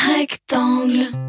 Rectangle.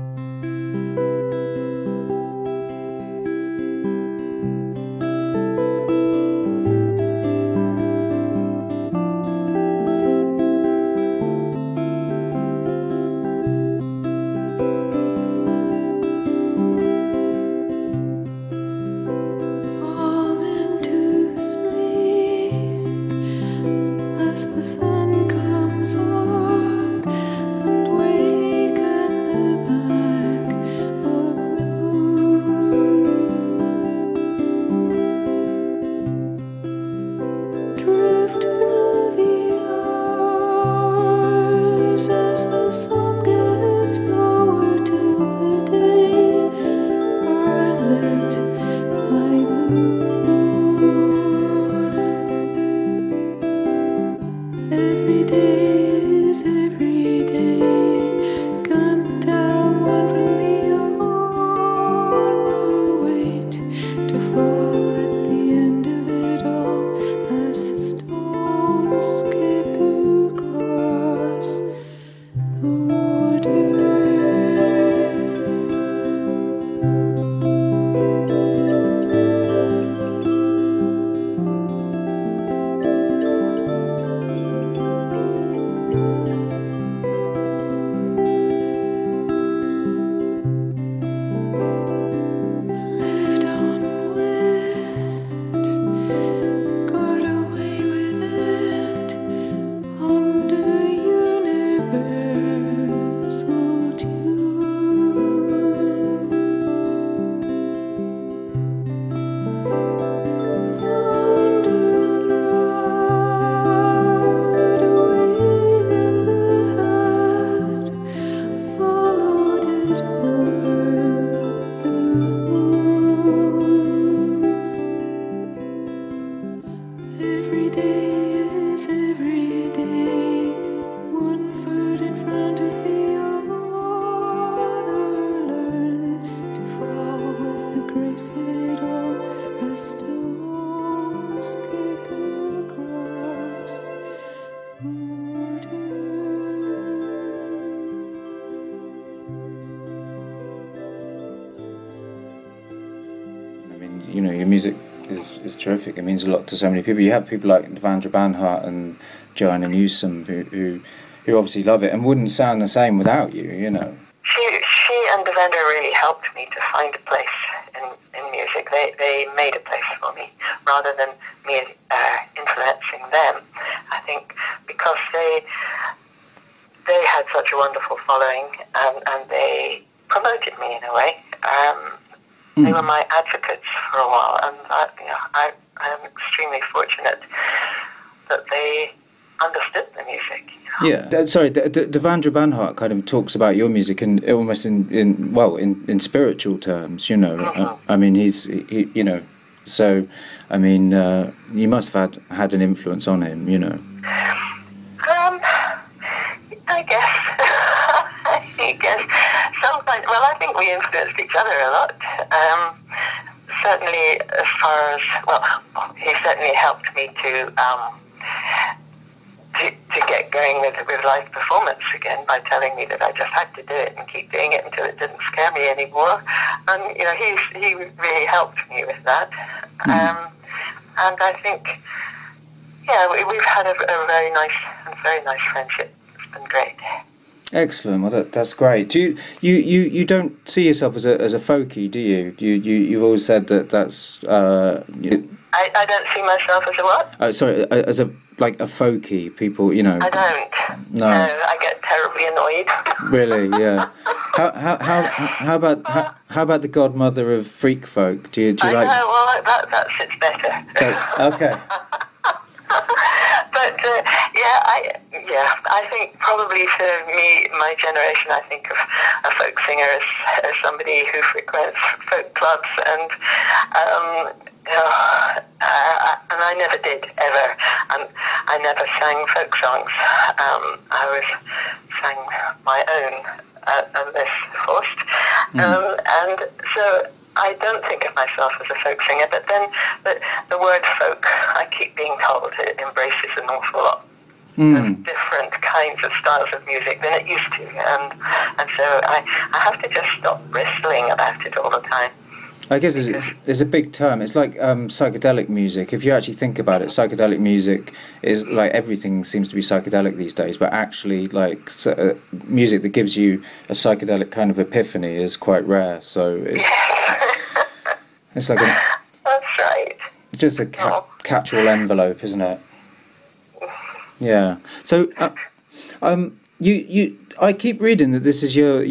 You know, your music is terrific. It means a lot to so many people. You have people like Vashti Bunyan and Joanna Newsom who obviously love it and wouldn't sound the same without you, you know. She and Devendra really helped me to find a place in music. They made a place for me rather than me influencing them. I think because they had such a wonderful following and they promoted me in a way. They were my advocates for a while, and I am extremely fortunate that they understood the music. You know? Yeah, sorry, Devendra Banhart kind of talks about your music in almost in spiritual terms. You know, Mm-hmm. I mean, he you know, so I mean, you must have had an influence on him. You know. I guess. I guess. Sometimes, well, I think we influenced each other a lot. Certainly, as far as, well, he certainly helped me to get going with live performance again by telling me that I just had to do it and keep doing it until it didn't scare me anymore. And, you know, he really helped me with that. And I think, yeah, we've had a very nice friendship. It's been great. Excellent. Well, that's great. Do you don't see yourself as a folkie, do you? You've always said that's. I don't see myself as a what? Sorry, as a folkie. People, you know. I don't. No. I get terribly annoyed. Really? Yeah. How about the godmother of freak folk? Do you I like? know. Well, that sits better. Okay. But I think probably for me, my generation, I think of a folk singer as somebody who frequents folk clubs, and I never did ever, and I never sang folk songs. I sang my own unless forced, and so. I don't think of myself as a folk singer, but then the word folk, I keep being told, it embraces an awful lot. of different kinds of styles of music than it used to, and so I have to just stop bristling about it all the time. I guess it's a big term. It's like psychedelic music. If you actually think about it, psychedelic music is like everything seems to be psychedelic these days. But actually, like music that gives you a psychedelic kind of epiphany is quite rare. So it's like that's right. Just a catch-all envelope, isn't it? Yeah. So you I keep reading that this is your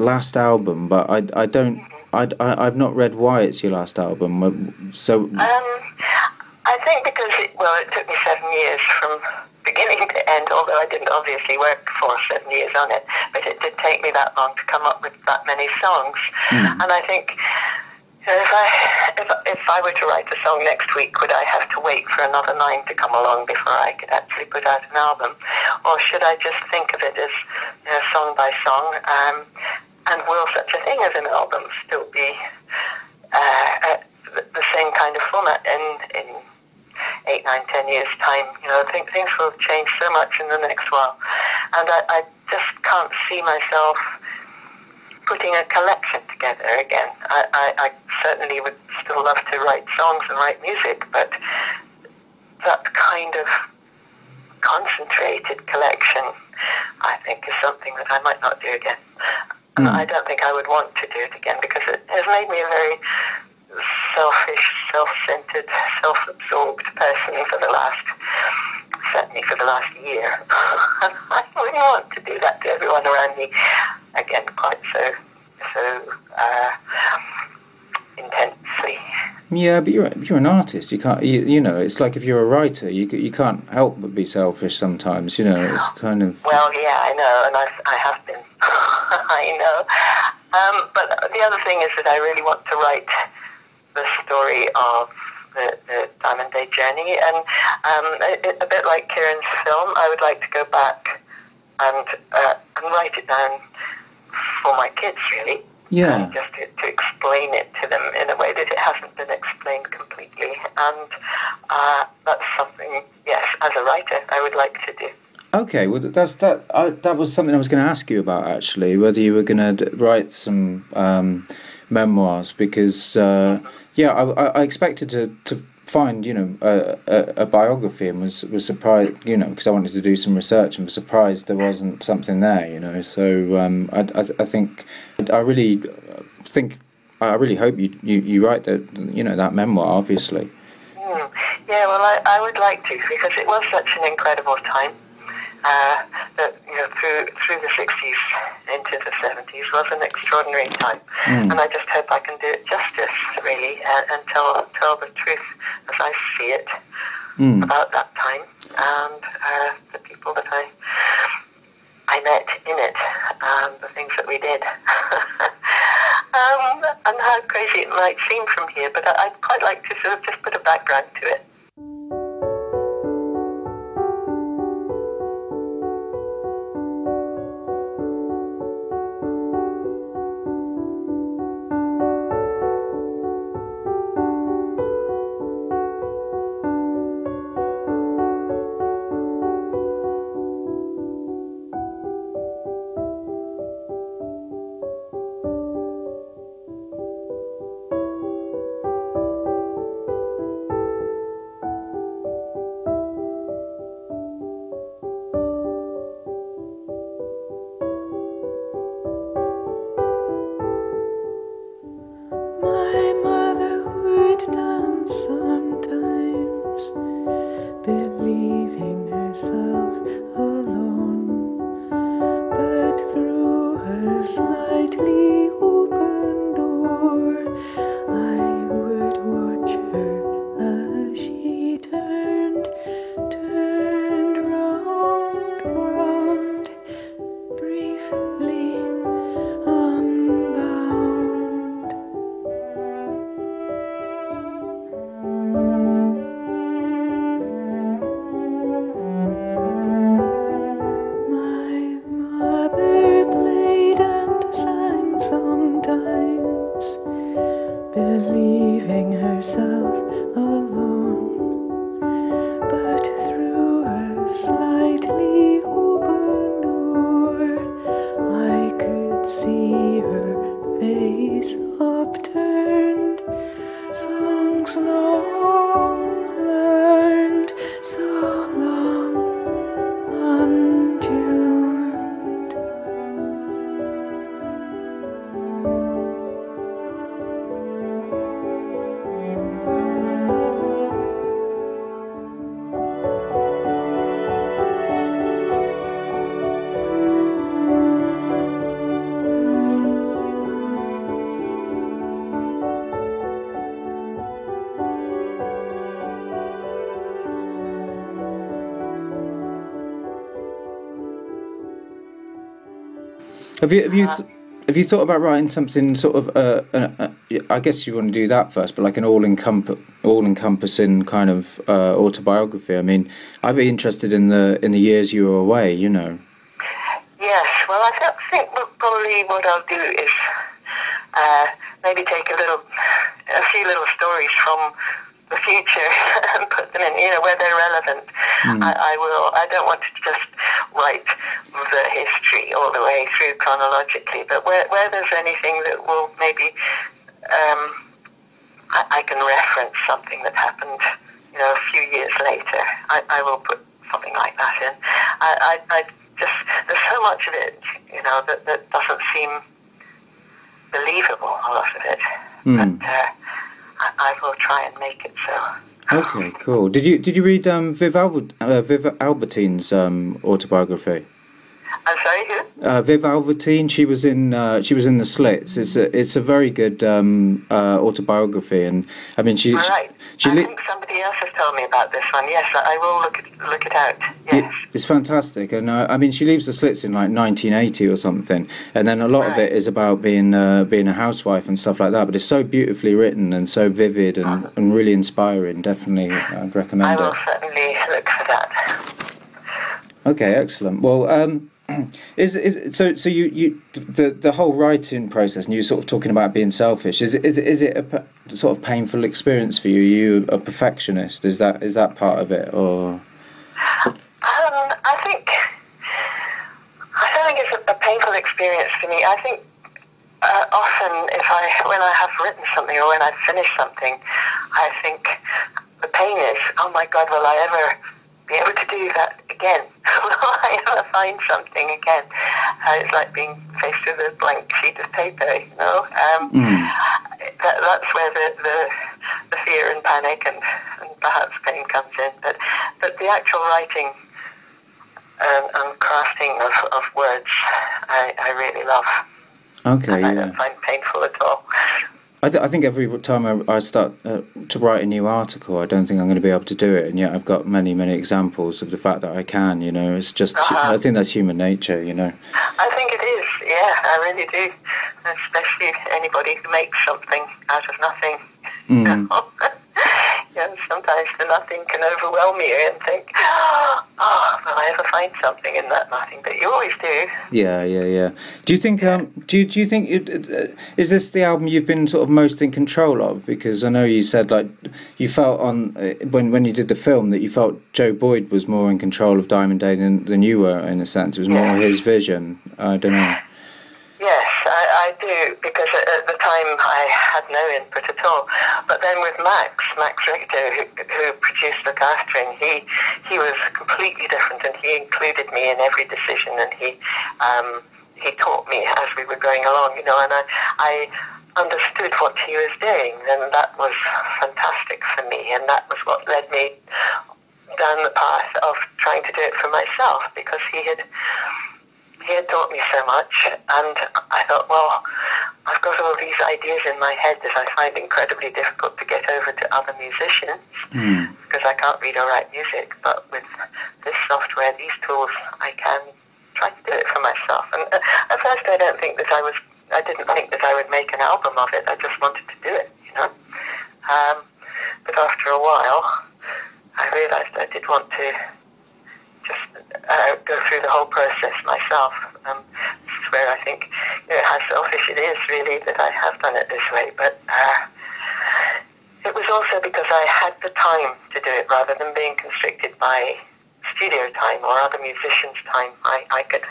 last album, but I don't. I've not read why it's your last album. So I think because it took me 7 years from beginning to end, although I didn't obviously work for 7 years on it, but it did take me that long to come up with that many songs. And I think if I were to write a song next week, would I have to wait for another 9 to come along before I could actually put out an album? Or should I just think of it as song by song? And will such a thing as an album still be the same kind of format in 8, 9, 10 years' time? I think things will change so much in the next while. And I just can't see myself putting a collection together again. I certainly would still love to write songs and write music, but that kind of concentrated collection, I think, is something that I might not do again. And I don't think I would want to do it again because it has made me a very selfish, self-centered, self-absorbed person certainly for the last year. And I wouldn't want to do that to everyone around me again quite so intensely. Yeah, but you're an artist. You can't. You know, it's like if you're a writer, you can't help but be selfish sometimes. It's kind of. Well, yeah, I know, and I have been. I know. But the other thing is that I really want to write the story of the Diamond Day journey, and a bit like Kieran's film, I would like to go back and write it down for my kids, really. Yeah. Just to explain it to them in a way that it hasn't been explained completely. And that's something, yes, as a writer, I would like to do. Okay, well, that was something I was going to ask you about, actually, whether you were going to write some memoirs, because, I expected to find, a biography, and was surprised, because I wanted to do some research and was surprised there wasn't something there, so I really hope you write that memoir, obviously. Yeah, well, I would like to, because it was such an incredible time. That through the 60s into the 70s was an extraordinary time, and I just hope I can do it justice, really, and tell the truth as I see it about that time and the people that I met in it, and the things that we did, and how crazy it might seem from here. But I'd quite like to sort of just put a background to it. Have you thought about writing something sort of? I guess you want to do that first, but like an all-encompassing kind of autobiography. I mean, I'd be interested in the years you were away. You know. Yes. Well, I think probably what I'll do is maybe take a few little stories from the future and put them in, where they're relevant. I will. I don't want to just write the history all the way through chronologically, but where there's anything that will maybe I can reference something that happened, a few years later. I will put something like that in. I just, there's so much of it, that doesn't seem believable. A lot of it, but I will try and make it so. Okay, cool. Did you read Viv Albertine's autobiography? I'm sorry, who? Viv Albertine. She was in the Slits. It's a very good autobiography, and I mean I think somebody else has told me about this one. Yes, I will look it out. Yes, it's fantastic, and I mean she leaves the Slits in like 1980 or something, and then a lot of it is about being a housewife and stuff like that. But it's so beautifully written and so vivid and really inspiring. Definitely, I'd recommend it. I will certainly look for that. Okay, excellent. Well, so you the whole writing process, and you sort of talking about being selfish. Is it a sort of painful experience for you? Are you a perfectionist? Is that part of it, or? I don't think it's a painful experience for me. I think often when I have written something or when I've finished something, I think the pain is, oh my God, will I ever be able to do that again? Will I ever find something again? It's like being faced with a blank sheet of paper, That's where the fear and panic and perhaps pain comes in. But the actual writing and crafting of words, I really love. Okay, and I don't find painful at all. I think every time I start to write a new article, I don't think I'm going to be able to do it, and yet I've got many examples of the fact that I can. It's just I think that's human nature. I think it is. Yeah, I really do. Especially anybody who makes something out of nothing. Sometimes the nothing can overwhelm you and think, will I ever find something in that nothing? But you always do. Yeah. Do you think? Do you think? Is this the album you've been sort of most in control of? Because I know you said like you felt when you did the film that you felt Joe Boyd was more in control of Diamond Day than you were, in a sense. It was more his vision. I don't know. Yes, I do, because at the time I had no input at all. But then with Max Richter, who produced Look After Him, he was completely different, and he included me in every decision, and he taught me as we were going along, and I understood what he was doing, and that was fantastic for me, and that was what led me down the path of trying to do it for myself, because he had taught me so much, and I thought, well, I've got all these ideas in my head that I find incredibly difficult to get over to other musicians, because I can't read or write music, but with this software, these tools, I can try to do it for myself. And at first I didn't think that I would make an album of it. I just wanted to do it, but after a while, I realized I did want to just go through the whole process myself. This is where I think how selfish it is, really, that I have done it this way. But it was also because I had the time to do it, rather than being constricted by studio time or other musicians' time. I could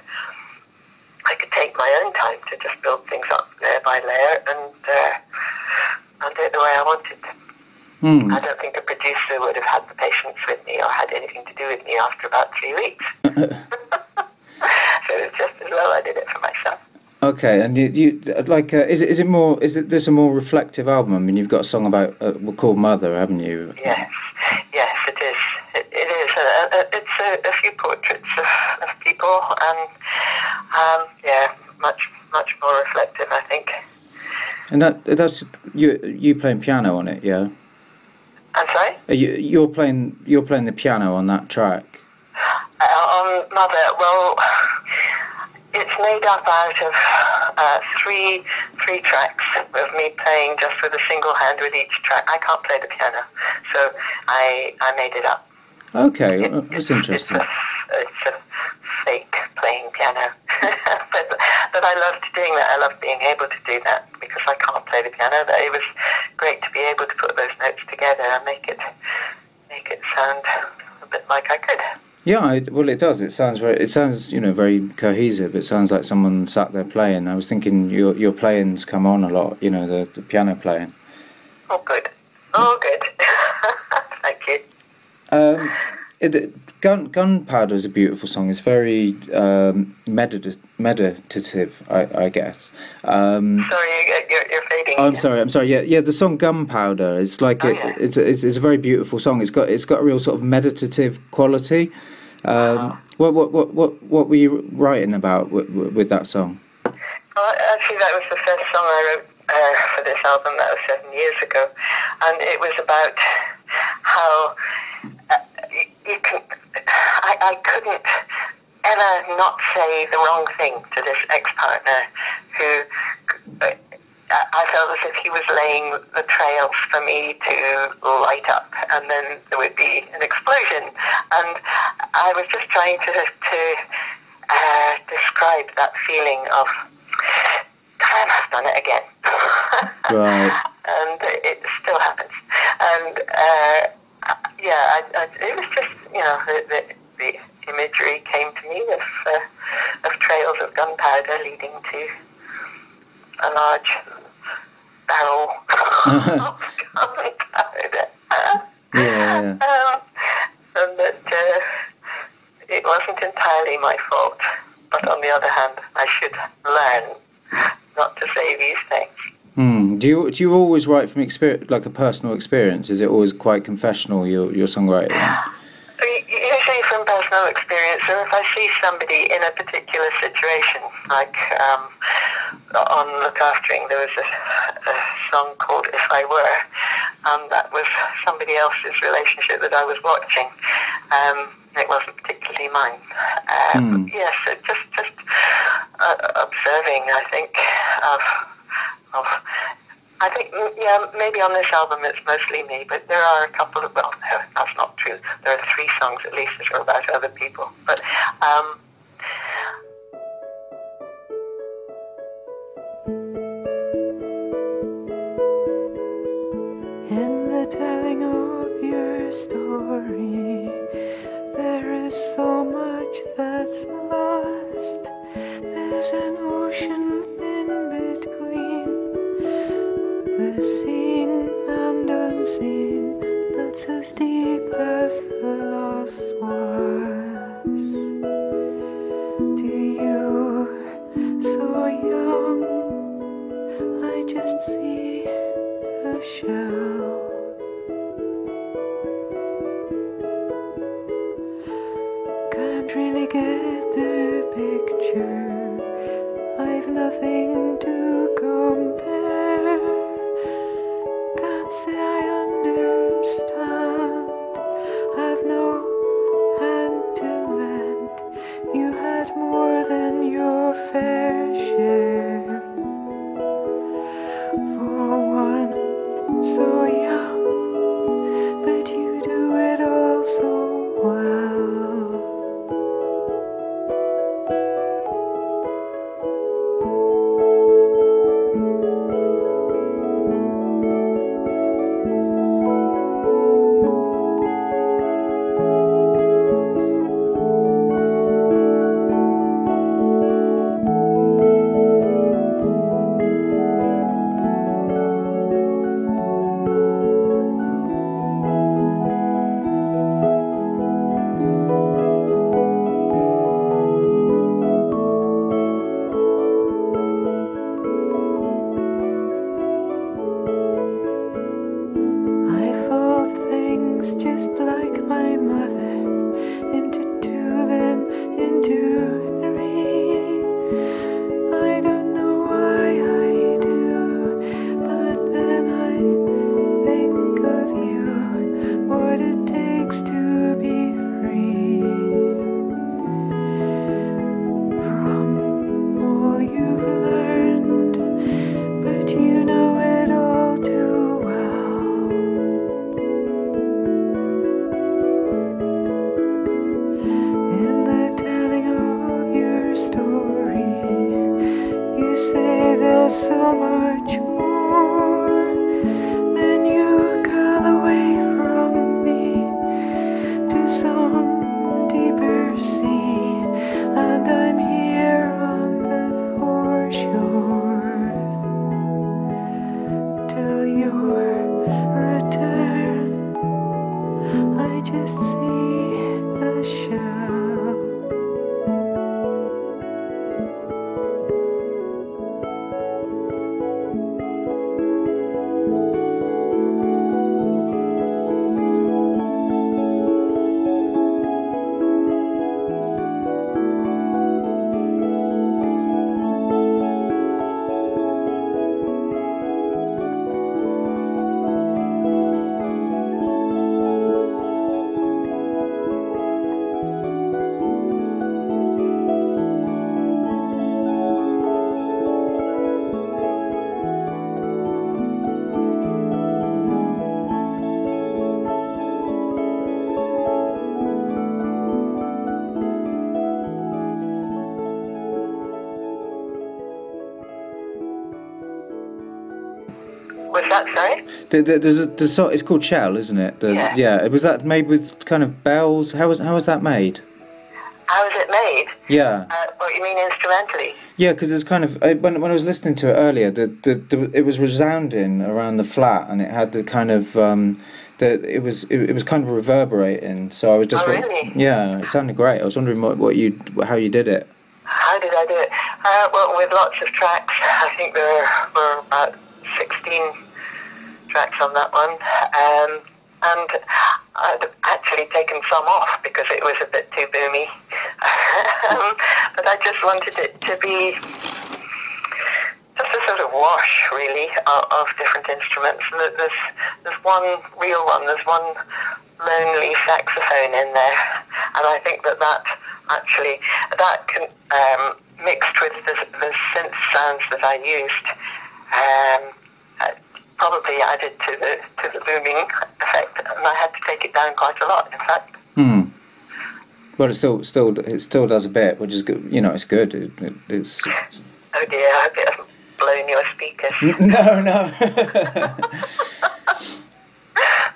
take my own time to just build things up layer by layer and do it the way I wanted. I don't think a producer would have had the patience with me or had anything to do with me after about 3 weeks. So it's just as well I did it for myself. Okay, and you like is it this a more reflective album? I mean, you've got a song about called Mother, haven't you? Yes, it is. It is. It's a few portraits of people, and much more reflective, I think. And that's you playing piano on it, yeah? I'm sorry? You're playing the piano on that track? On Mother, well, it's it's made up out of three tracks of me playing just with a single hand with each track. I can't play the piano, so I made it up. Okay, that's interesting. It's a fake playing piano, but I loved doing that. I loved being able to do that because I can't play the piano. But it was great to be able to put those notes together and make it sound a bit like I could. Yeah, well, it does. It sounds very cohesive. It sounds like someone sat there playing. I was thinking your playing's come on a lot. The piano playing. Oh, good. Oh, good. Thank you. Gunpowder is a beautiful song. It's very meditative, I guess. Sorry, you're fading. I'm sorry. Yeah. The song Gunpowder is like it's a very beautiful song. It's got a real sort of meditative quality. What were you writing about with that song? Well, actually, that was the first song I wrote for this album. That was 7 years ago, and it was about how you can. I couldn't ever not say the wrong thing to this ex-partner who I felt as if he was laying the trails for me to light up, and then there would be an explosion. And I was just trying to describe that feeling of, damn, I've done it again. Right. And it still happens. And it was just, the imagery came to me of trails of gunpowder leading to a large barrel of gunpowder. Yeah. And that it wasn't entirely my fault, but on the other hand, I should learn not to say these things. Do you always write from experience, like a personal experience? Is it always quite confessional, your songwriting? Usually from personal experience, or if I see somebody in a particular situation, like on Look Aftering, there was a song called If I Were, and that was somebody else's relationship that I was watching. It wasn't particularly mine. Yes, just observing, I think, of I think, maybe on this album it's mostly me, but there are a couple of, well, no, that's not true. There are 3 songs at least that are about other people. But, in the telling of your story, there is so much that's lost. There's an ocean in between the seen and unseen, that's as deep as the loss was. To you, so young, I just see a shell. Can't really get the picture, I've nothing to compare. Can't say I understand, I've no hand to lend. You had more than your fair share. For one so young, but you do it all so well. so much more than you got away from me to some deeper sea, and I'm here on the foreshore till your return. I just see a shell. Was that, sorry? The song, it's called Shell, isn't it? Yeah. Was that made with kind of bells? How was that made? How was it made? Yeah. What you mean instrumentally? Yeah, because it's kind of when I was listening to it earlier, it was resounding around the flat, and it had the kind of it was kind of reverberating. So I was just really? Yeah, it sounded great. I was wondering how you did it. How did I do it? Well, with lots of tracks. I think there were about 16 tracks on that one, and I'd actually taken some off because it was a bit too boomy. But I just wanted it to be just a sort of wash, really, of different instruments. And there's one real one, there's one lonely saxophone in there, and I think that actually can, mixed with the synth sounds that I used, probably added to the booming effect, and I had to take it down quite a lot, in fact. Well, it still does a bit, which is good. You know, it's good. It's. Oh dear! I hope it hasn't blown your speakers. No.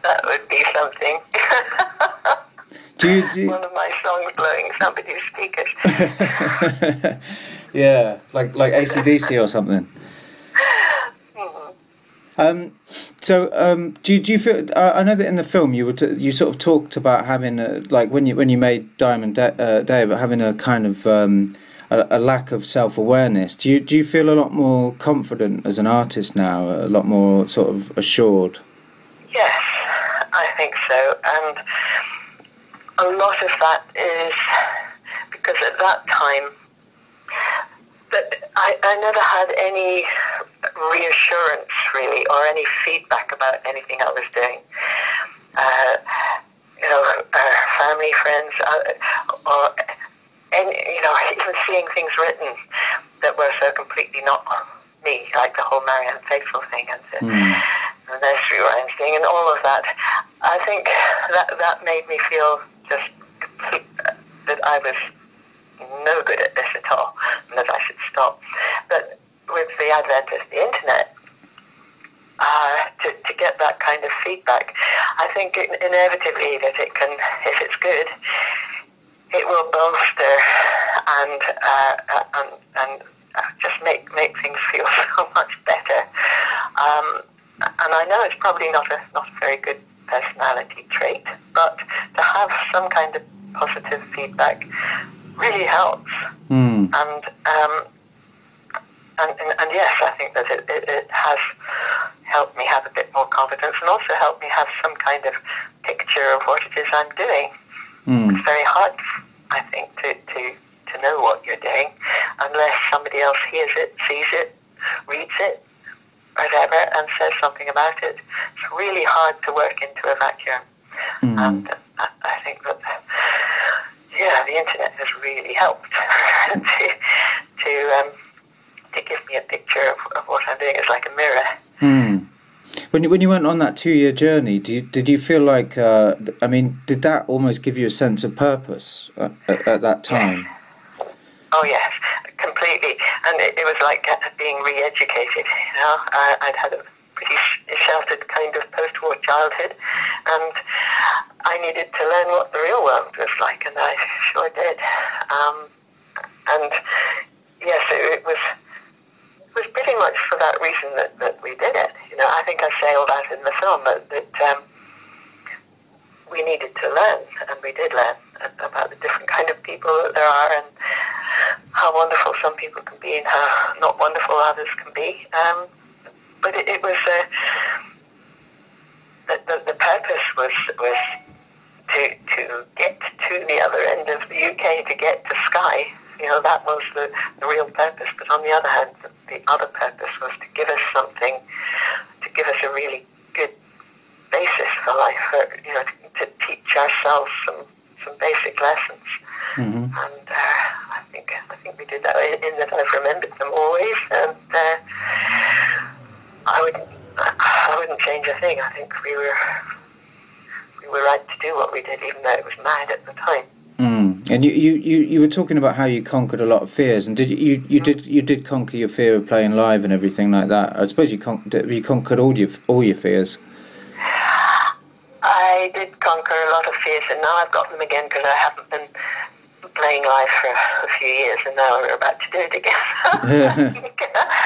That would be something. Do you... One of my songs blowing somebody's speakers. Yeah, like AC/DC or something. Do you feel? I know that in the film you sort of talked about having like when you made Diamond Day, about having a kind of a lack of self-awareness. Do you feel a lot more confident as an artist now? A lot more sort of assured? Yes, I think so, and a lot of that is because at that time, I never had any reassurance, really, or any feedback about anything I was doing. Family, friends, or even seeing things written that were so completely not me, like the whole Marianne Faithfull thing and the nursery rhymes thing and all of that. I think that made me feel just that I was no good at this at all, and that I should stop. But with the advent of the internet, to get that kind of feedback, I think inevitably that it can, if it's good, it will bolster and just make things feel so much better. And I know it's probably not a very good personality trait, but to have some kind of positive feedback really helps. And yes, I think that it has helped me have a bit more confidence, and also helped me have some kind of picture of what it is I'm doing. It's very hard, I think, to know what you're doing unless somebody else hears it, sees it, reads it, whatever, and says something about it. It's really hard to work into a vacuum. And I think that, the internet has really helped to give me a picture of what I'm doing. It's like a mirror. When you went on that 2-year journey, did you feel like, did that almost give you a sense of purpose at that time? Yes. Oh yes, completely. completely. And it was like being re-educated. You know, I'd had a pretty sheltered kind of post-war childhood, and I needed to learn what the real world was like, and I sure did. And yes, it was pretty much for that reason that we did it. You know, I think I say all that in the film, that we needed to learn, and we did learn about the different kind of people that there are, and how wonderful some people can be and how not wonderful others can be. But it was the purpose was to get to the other end of the UK, to get to Skye. You know, that was the real purpose. But on the other hand, the other purpose was to give us something, to give us a really good basis for life, you know, to teach ourselves some basic lessons. Mm-hmm. And I think we did that in that I've remembered them always, and I wouldn't change a thing. I think we were right to do what we did, even though it was mad at the time. Mm. And you were talking about how you conquered a lot of fears, and did you did conquer your fear of playing live and everything like that? I suppose you conquered all your fears. I did conquer a lot of fears, and now I've got them again because I haven't been playing live for a few years, and now we're about to do it again. I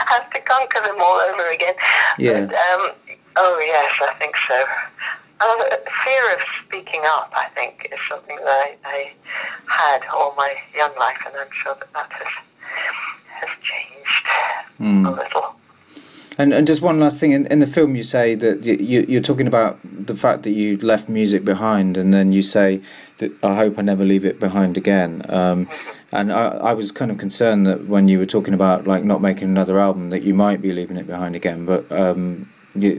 have to conquer them all over again. Yeah. But, oh yes, I think so. Fear of speaking up, I think, is something that I had all my young life, and I'm sure that has changed a little. And just one last thing, in the film you say that you're talking about the fact that you left music behind, and then you say that I hope I never leave it behind again. And I was kind of concerned that when you were talking about like not making another album, that you might be leaving it behind again. But you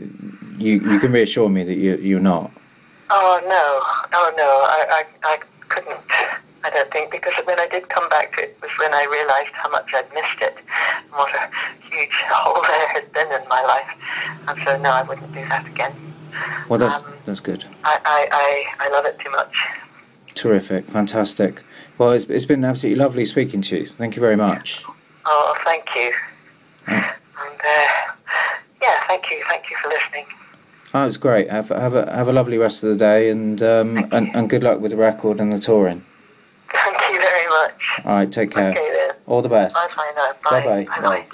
can reassure me that you're not. Oh no, I couldn't. I don't think, because when I did come back to it was when I realised how much I'd missed it, and what a huge hole there had been in my life. And so no, I wouldn't do that again. Well, that's good. I love it too much. Terrific, fantastic. Well, it's been absolutely lovely speaking to you. Thank you very much. Oh, thank you. And yeah, thank you for listening. Oh, it's great. Have a lovely rest of the day, and good luck with the record and the touring. Thank you very much. All right, take care. Okay then. All the best. Bye now. Bye. Bye. Bye.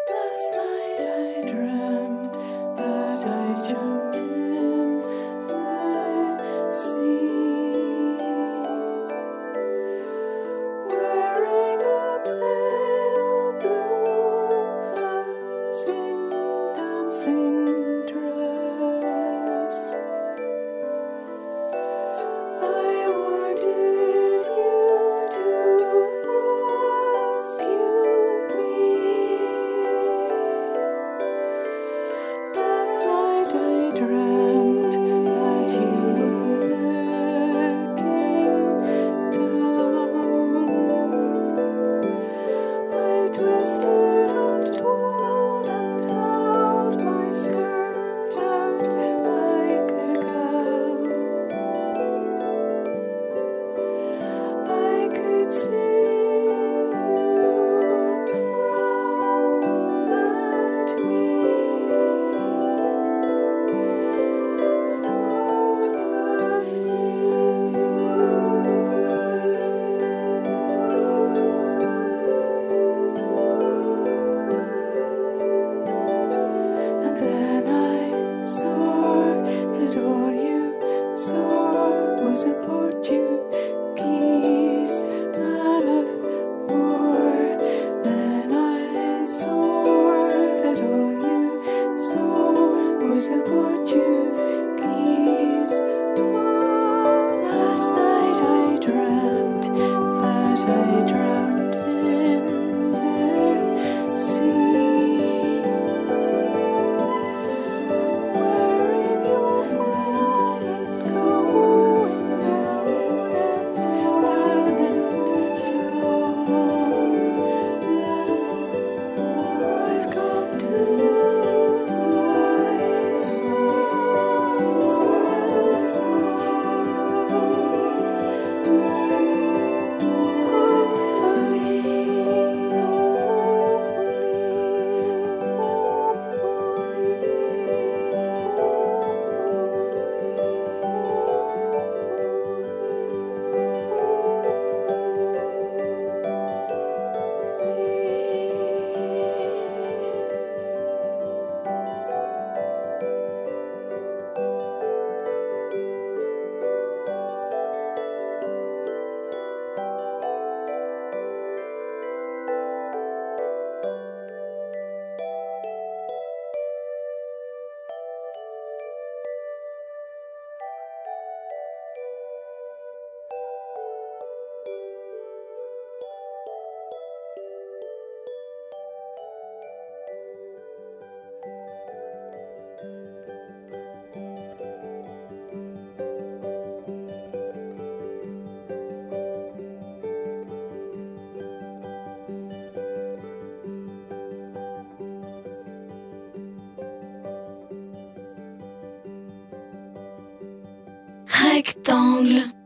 Last night I dreamt that I jumped in the sea, wearing a pale blue floating dancing dress. rectangle.